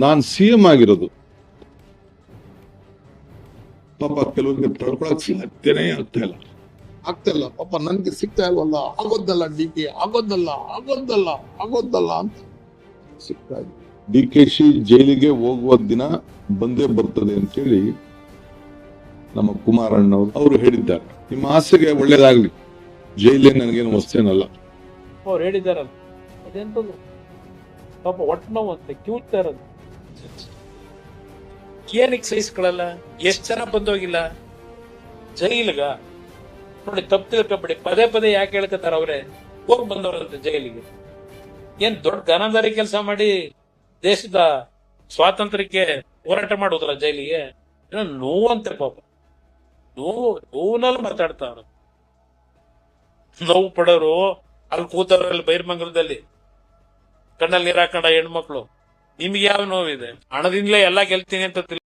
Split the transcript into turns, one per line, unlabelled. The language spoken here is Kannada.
ನಾನ್ CM ಆಗಿರೋದು. ಪಾಪ ಕೆಲವರಿಗೆ ತಡ್ಕೊಳಕ್ ಸಾಧ್ಯನೇ ಆಗ್ತಾ ಇಲ್ಲ ಪಾಪ ನನ್ಗೆ ಸಿಗ್ತಾ ಇಲ್ವಲ್ಲ, ಆಗೋದಲ್ಲ DK, ಆಗೋದಲ್ಲ ಅಂತ ಸಿಗ್ತಾ ಇದೆ. DKC ಜೈಲಿಗೆ ಹೋಗುವ ದಿನ ಬಂದೇ ಬರ್ತದೆ ಅಂತೇಳಿ ನಮ್ಮ ಕುಮಾರಣ್ಣವರು ಅವರು ಹೇಳಿದ್ದಾರೆ. ನಿಮ್ಮ ಆಸೆಗೆ ಒಳ್ಳೇದಾಗ್ಲಿ, ಜೈಲೇ ನನಗೇನು ವಸ್ತೇನಲ್ಲ.
ಅವ್ರು ಹೇಳಿದಾರಲ್ಲ, ಅದೆಂತದ್ದು ಪಾಪ ಒಟ್ಟು ನೋವು ಅಂತ ಕ್ಯೂಟ್ ಇರೋದು ಏನಕ್ಕೆ ಸಹಿಸ್ಕೊಳ್ಳಲ್ಲ. ಎಷ್ಟ್ ಜನ ಬಂದೋಗಿಲ್ಲ ಜೈಲಿಗ ನೋಡಿ. ತಪ್ಪು ತಿಳ್ಕೊಬೇಡಿ, ಪದೇ ಯಾಕೆ ಹೇಳ್ಕತಾರ ಅವ್ರೆ ಹೋಗಿ ಬಂದವ್ರಂತೆ ಜೈಲಿಗೆ. ಏನ್ ದೊಡ್ಡ ಗನಂದಾರಿ ಕೆಲಸ ಮಾಡಿ ದೇಶದ ಸ್ವಾತಂತ್ರ್ಯಕ್ಕೆ ಹೋರಾಟ ಮಾಡೋದ್ರ ಜೈಲಿಗೆ. ಏನೋ ನೋವಂತೆ ಪಾಪ, ನೋವಿನಲ್ಲಿ ಮಾತಾಡ್ತಾವ್ರ. ನೋವು ಪಡೋರು ಅಲ್ಲಿ ಕೂತವ್ರಲ್ಲಿ ಬೈರ್ಮಂಗಲದಲ್ಲಿ ಕಣ್ಣಲ್ಲಿ ನೀರ್ ಹಾಕೊಂಡ ಹೆಣ್ಮಕ್ಳು. ನಿಮ್ಗೆ ಯಾವ ನೋವಿದೆ? ಹಣದಿಂದಲೇ ಎಲ್ಲಾ ಗೆಲ್ತೀನಿ ಅಂತ